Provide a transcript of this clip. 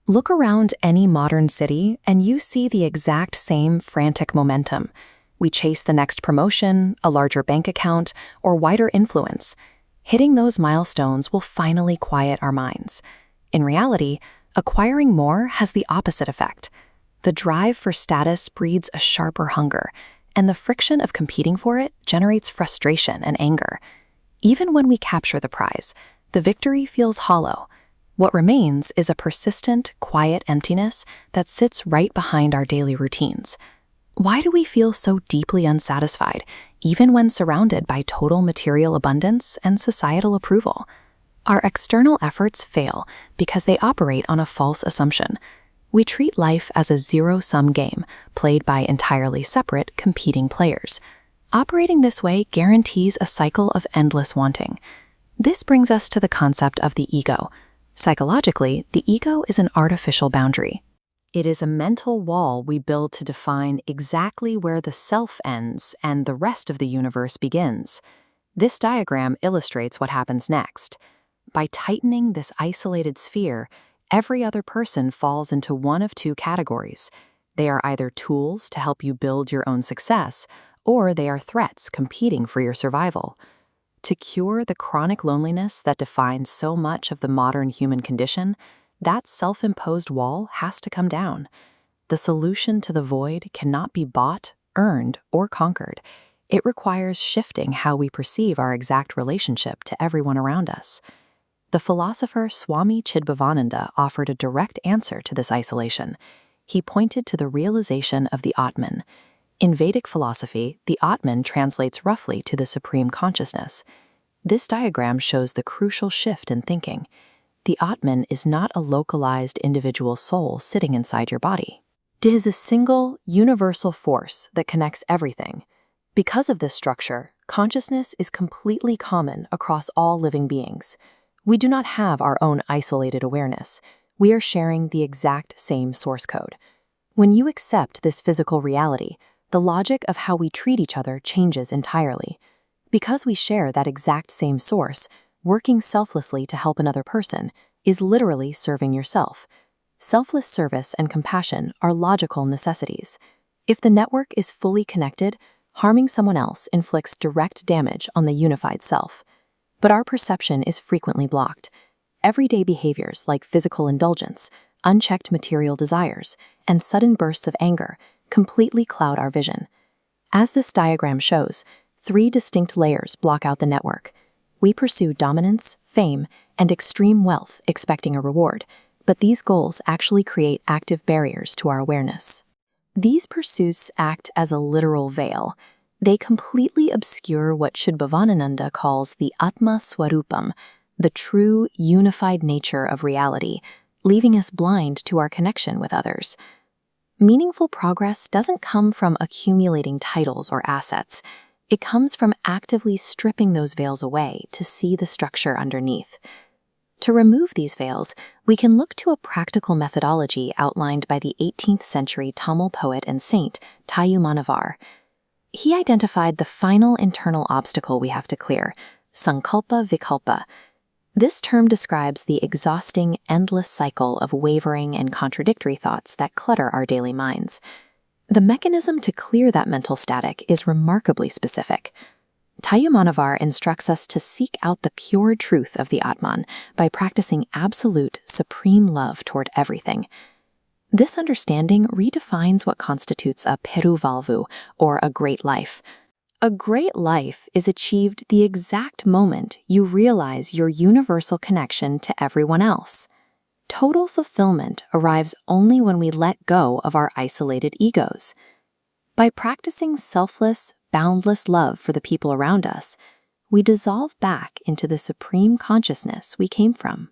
Look around any modern city and you see the exact same frantic momentum. We chase the next promotion, a larger bank account, or wider influence. Hitting those milestones will finally quiet our minds. In reality, acquiring more has the opposite effect. The drive for status breeds a sharper hunger, and the friction of competing for it generates frustration and anger. Even when we capture the prize, the victory feels hollow. What remains is a persistent, quiet emptiness that sits right behind our daily routines. Why do we feel so deeply unsatisfied, even when surrounded by total material abundance and societal approval? Our external efforts fail because they operate on a false assumption. We treat life as a zero-sum game, played by entirely separate, competing players. Operating this way guarantees a cycle of endless wanting. This brings us to the concept of the ego. Psychologically, the ego is an artificial boundary. It is a mental wall we build to define exactly where the self ends and the rest of the universe begins. This diagram illustrates what happens next. By tightening this isolated sphere, every other person falls into one of two categories. They are either tools to help you build your own success, or they are threats competing for your survival. To cure the chronic loneliness that defines so much of the modern human condition, that self-imposed wall has to come down. The solution to the void cannot be bought, earned, or conquered. It requires shifting how we perceive our exact relationship to everyone around us. The philosopher Swami Chidbhavananda offered a direct answer to this isolation. He pointed to the realization of the Atman. In Vedic philosophy, the Atman translates roughly to the supreme consciousness. This diagram shows the crucial shift in thinking. The Atman is not a localized individual soul sitting inside your body. It is a single, universal force that connects everything. Because of this structure, consciousness is completely common across all living beings. We do not have our own isolated awareness. We are sharing the exact same source code. When you accept this physical reality, the logic of how we treat each other changes entirely. Because we share that exact same source, working selflessly to help another person is literally serving yourself. Selfless service and compassion are logical necessities. If the network is fully connected, harming someone else inflicts direct damage on the unified self. But our perception is frequently blocked. Everyday behaviors like physical indulgence, unchecked material desires, and sudden bursts of anger completely cloud our vision. As this diagram shows, 3 distinct layers block out the network. We pursue dominance, fame, and extreme wealth expecting a reward, but these goals actually create active barriers to our awareness. These pursuits act as a literal veil. They completely obscure what Chidbhavananda calls the Atma Swarupam, the true, unified nature of reality, leaving us blind to our connection with others. Meaningful progress doesn't come from accumulating titles or assets. It comes from actively stripping those veils away to see the structure underneath. To remove these veils, we can look to a practical methodology outlined by the 18th century Tamil poet and saint, Tayyumanavar. He identified the final internal obstacle we have to clear, sankalpa vikalpa. This term describes the exhausting, endless cycle of wavering and contradictory thoughts that clutter our daily minds. The mechanism to clear that mental static is remarkably specific. Tayyumanavar instructs us to seek out the pure truth of the Atman by practicing absolute, supreme love toward everything. This understanding redefines what constitutes a peruvalvu, or a great life. A great life is achieved the exact moment you realize your universal connection to everyone else. Total fulfillment arrives only when we let go of our isolated egos. By practicing selfless, boundless love for the people around us, we dissolve back into the supreme consciousness we came from.